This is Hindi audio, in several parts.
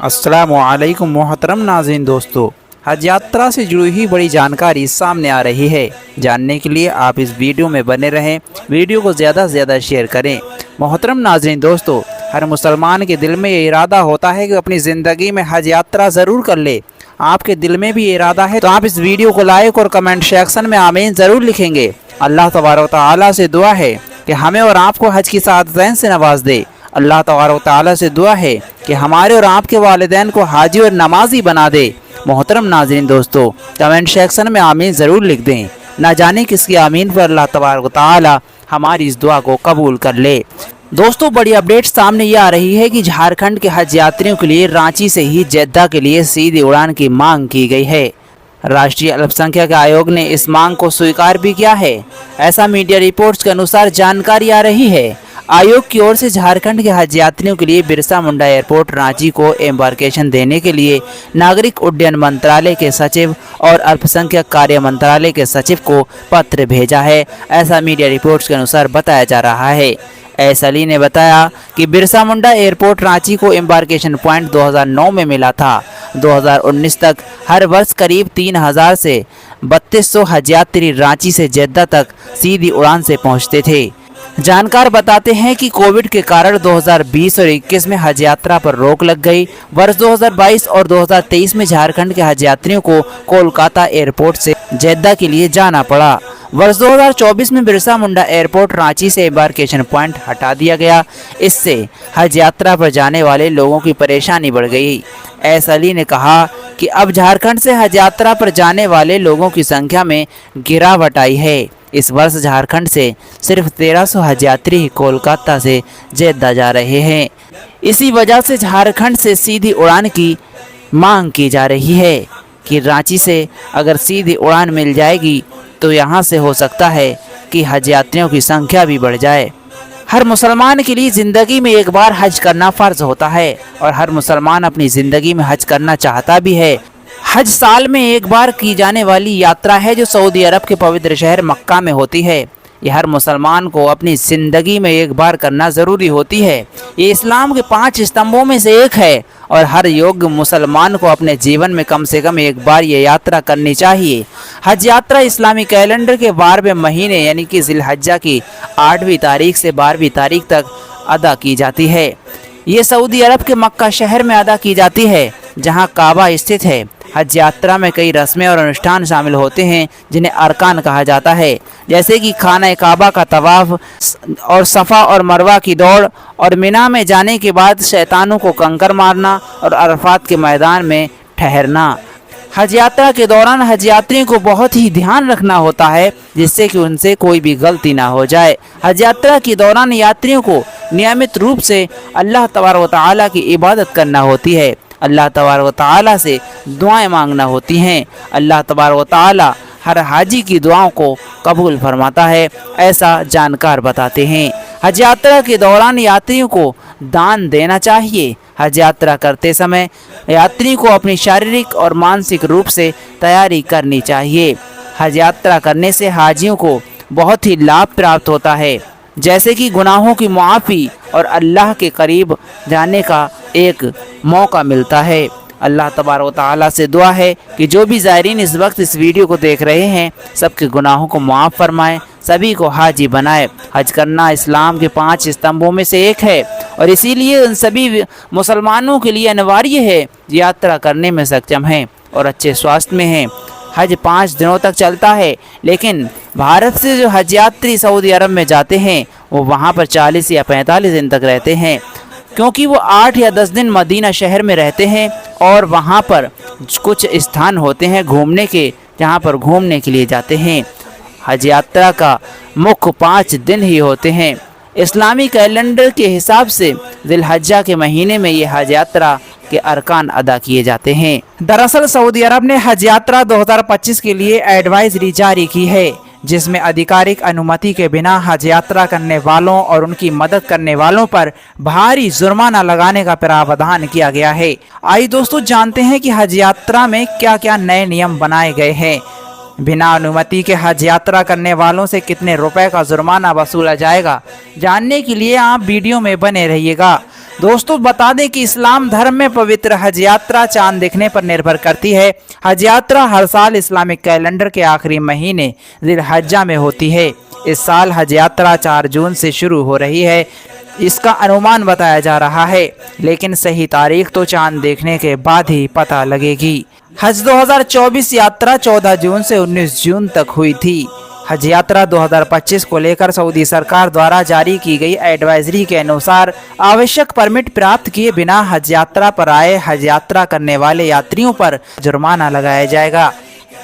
अस्सलामुअलैकुम मोहतरम नाज़रीन दोस्तों, हज यात्रा से जुड़ी हुई बड़ी जानकारी सामने आ रही है। जानने के लिए आप इस वीडियो में बने रहें, वीडियो को ज़्यादा से ज़्यादा शेयर करें। मोहतरम नाज़रीन दोस्तों, हर मुसलमान के दिल में ये इरादा होता है कि अपनी ज़िंदगी में हज यात्रा ज़रूर कर ले। आपके दिल में भी ये इरादा है तो आप इस वीडियो को लाइक और कमेंट सेक्शन में आमीन ज़रूर लिखेंगे। अल्लाह तबारक व तआला से दुआ है कि हमें और आपको हज की सआदतैन से नवाज दे। अल्लाह तबारक व तआला से दुआ है कि हमारे और आपके वालिदैन को हाजी और नमाजी बना दे। मोहतरम नाज़रीन दोस्तों, कमेंट सेक्शन में आमीन ज़रूर लिख दें। ना जाने किसकी आमीन पर अल्लाह तबारक व तआला हमारी इस दुआ को कबूल कर ले। दोस्तों, बड़ी अपडेट सामने ये आ रही है कि झारखंड के हज यात्रियों के लिए रांची से ही जेद्दा के लिए सीधी उड़ान की मांग की गई है। राष्ट्रीय अल्पसंख्यक आयोग ने इस मांग को स्वीकार भी किया है। ऐसा मीडिया रिपोर्ट्स के अनुसार जानकारी आ रही है। आयोग की ओर से झारखंड के हज यात्रियों के लिए बिरसा मुंडा एयरपोर्ट रांची को एम्बार्केशन देने के लिए नागरिक उड्डयन मंत्रालय के सचिव और अल्पसंख्यक कार्य मंत्रालय के सचिव को पत्र भेजा है। ऐसा मीडिया रिपोर्ट्स के अनुसार बताया जा रहा है। एस अली ने बताया कि बिरसा मुंडा एयरपोर्ट रांची को एम्बार्केशन पॉइंट 2009 में मिला था। 2019 तक हर वर्ष करीब 3000 से 3200 हज यात्री रांची से जेद्दा तक सीधी उड़ान से पहुंचते थे। जानकार बताते हैं कि कोविड के कारण 2020 और 21 में हज यात्रा पर रोक लग गई। वर्ष 2022 और 2023 में झारखंड के हज यात्रियों को कोलकाता एयरपोर्ट से जेद्दा के लिए जाना पड़ा। वर्ष 2024 में बिरसा मुंडा एयरपोर्ट रांची से एम्बार्केशन पॉइंट हटा दिया गया। इससे हज यात्रा पर जाने वाले लोगों की परेशानी बढ़ गई। एस अली ने कहा कि अब झारखंड से हज यात्रा पर जाने वाले लोगों की संख्या में गिरावट आई है। इस वर्ष झारखंड से सिर्फ 1300 हज यात्री ही कोलकाता से जेद्दा जा रहे हैं। इसी वजह से झारखंड से सीधी उड़ान की मांग की जा रही है कि रांची से अगर सीधी उड़ान मिल जाएगी तो यहाँ से हो सकता है कि हज यात्रियों की संख्या भी बढ़ जाए। हर मुसलमान के लिए ज़िंदगी में एक बार हज करना फ़र्ज होता है और हर मुसलमान अपनी ज़िंदगी में हज करना चाहता भी है। हज साल में एक बार की जाने वाली यात्रा है जो सऊदी अरब के पवित्र शहर मक्का में होती है। यह हर मुसलमान को अपनी ज़िंदगी में एक बार करना ज़रूरी होती है। ये इस्लाम के 5 स्तंभों में से एक है और हर योग्य मुसलमान को अपने जीवन में कम से कम एक बार ये यात्रा करनी चाहिए। हज यात्रा इस्लामी कैलेंडर के 12वें महीने यानी कि जिलहज्जा की 8वीं तारीख से 12वीं तारीख तक अदा की जाती है। ये सऊदी अरब के मक्का शहर में अदा की जाती है जहाँ काबा स्थित है। हज यात्रा में कई रस्में और अनुष्ठान शामिल होते हैं जिन्हें अरकान कहा जाता है, जैसे कि खाना काबा का तवाफ और सफ़ा और मरवा की दौड़ और मिना में जाने के बाद शैतानों को कंकर मारना और अरफात के मैदान में ठहरना। हज यात्रा के दौरान हज यात्रियों को बहुत ही ध्यान रखना होता है जिससे कि उनसे कोई भी गलती ना हो जाए। हज यात्रा के दौरान यात्रियों को नियमित रूप से अल्लाह तबारक व तआला की इबादत करना होती है। अल्लाह तबारक व तआला से दुआएं मांगना होती हैं। अल्लाह तबारक व तआला हर हाजी की दुआओं को कबूल फरमाता है, ऐसा जानकार बताते हैं। हज यात्रा के दौरान यात्रियों को दान देना चाहिए। हज यात्रा करते समय यात्री को अपनी शारीरिक और मानसिक रूप से तैयारी करनी चाहिए। हज यात्रा करने से हाजियों को बहुत ही लाभ प्राप्त होता है, जैसे कि गुनाहों की मुआफ़ी और अल्लाह के करीब जाने का एक मौका मिलता है। अल्लाह तबारक व तआला से दुआ है कि जो भी ज़ायरीन इस वक्त इस वीडियो को देख रहे हैं सबके गुनाहों को माफ़ फरमाए, सभी को हाजी बनाए। हज करना इस्लाम के 5 स्तंभों में से एक है और इसीलिए उन सभी मुसलमानों के लिए अनिवार्य है यात्रा करने में सक्षम हैं और अच्छे स्वास्थ्य में हैं। हज 5 दिनों तक चलता है, लेकिन भारत से जो हज यात्री सऊदी अरब में जाते हैं वो वहाँ पर 40 या 45 दिन तक रहते हैं, क्योंकि वो 8 या 10 दिन मदीना शहर में रहते हैं और वहाँ पर कुछ स्थान होते हैं घूमने के जहाँ पर घूमने के लिए जाते हैं। हज यात्रा का मुख्य 5 दिन ही होते हैं। इस्लामी कैलेंडर के हिसाब से जिलहज्जा के महीने में ये हज यात्रा के अरकान अदा किए जाते हैं। दरअसल सऊदी अरब ने हज यात्रा 2025 के लिए एडवाइजरी जारी की है, जिसमें आधिकारिक अनुमति के बिना हज यात्रा करने वालों और उनकी मदद करने वालों पर भारी जुर्माना लगाने का प्रावधान किया गया है। आइए दोस्तों जानते हैं कि हज यात्रा में क्या क्या नए नियम बनाए गए हैं। बिना अनुमति के हज यात्रा करने वालों से कितने रुपए का जुर्माना वसूला जाएगा, जानने के लिए आप वीडियो में बने रहिएगा। दोस्तों बता दें कि इस्लाम धर्म में पवित्र हज यात्रा चांद दिखने पर निर्भर करती है। हज यात्रा हर साल इस्लामिक कैलेंडर के आखिरी महीने जिलहज्जा में होती है। इस साल हज यात्रा 4 जून से शुरू हो रही है, इसका अनुमान बताया जा रहा है, लेकिन सही तारीख तो चांद देखने के बाद ही पता लगेगी। हज 2024 यात्रा 14 जून से 19 जून तक हुई थी। हज यात्रा 2025 को लेकर सऊदी सरकार द्वारा जारी की गई एडवाइजरी के अनुसार आवश्यक परमिट प्राप्त किए बिना हज यात्रा पर आए हज यात्रा करने वाले यात्रियों पर जुर्माना लगाया जाएगा।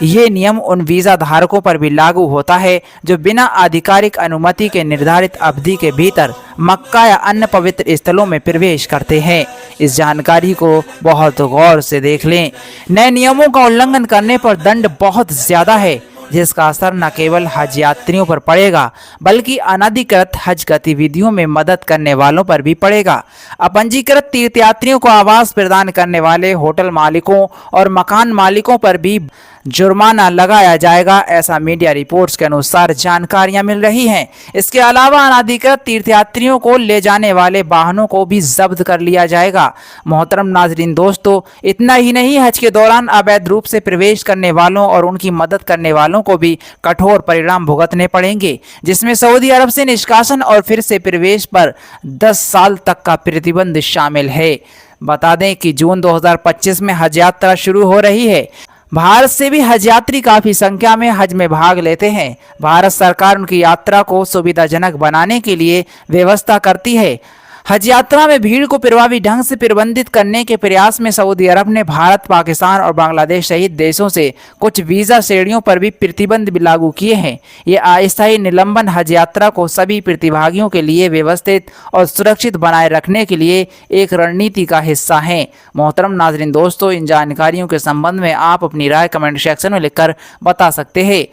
ये नियम उन वीज़ा धारकों पर भी लागू होता है जो बिना आधिकारिक अनुमति के निर्धारित अवधि के भीतर मक्का या अन्य पवित्र स्थलों में प्रवेश करते हैं। इस जानकारी को बहुत गौर से देख लें। नए नियमों का उल्लंघन करने पर दंड बहुत ज़्यादा है, जिसका असर न केवल हज यात्रियों पर पड़ेगा बल्कि अनधिकृत हज गतिविधियों में मदद करने वालों पर भी पड़ेगा। अपंजीकृत तीर्थयात्रियों को आवास प्रदान करने वाले होटल मालिकों और मकान मालिकों पर भी जुर्माना लगाया जाएगा, ऐसा मीडिया रिपोर्ट्स के अनुसार जानकारियां मिल रही हैं। इसके अलावा अनधिकृत तीर्थयात्रियों को ले जाने वाले वाहनों को भी जब्त कर लिया जाएगा। मोहतरम नाजरीन दोस्तों, इतना ही नहीं, हज के दौरान अवैध रूप से प्रवेश करने वालों और उनकी मदद करने वालों को भी कठोर परिणाम भुगतने पड़ेंगे, जिसमें सऊदी अरब से निष्कासन और फिर से प्रवेश पर 10 साल तक का प्रतिबंध शामिल है। बता दें कि जून 2025 में हज यात्रा शुरू हो रही है। भारत से भी हज यात्री काफी संख्या में हज में भाग लेते हैं। भारत सरकार उनकी यात्रा को सुविधाजनक बनाने के लिए व्यवस्था करती है। हज यात्रा में भीड़ को प्रभावी ढंग से प्रबंधित करने के प्रयास में सऊदी अरब ने भारत, पाकिस्तान और बांग्लादेश सहित देशों से कुछ वीज़ा श्रेणियों पर भी प्रतिबंध भी लागू किए हैं। ये अस्थायी निलंबन हज यात्रा को सभी प्रतिभागियों के लिए व्यवस्थित और सुरक्षित बनाए रखने के लिए एक रणनीति का हिस्सा है। मोहतरम नाजरीन दोस्तों, इन जानकारियों के संबंध में आप अपनी राय कमेंट सेक्शन में लिखकर बता सकते हैं।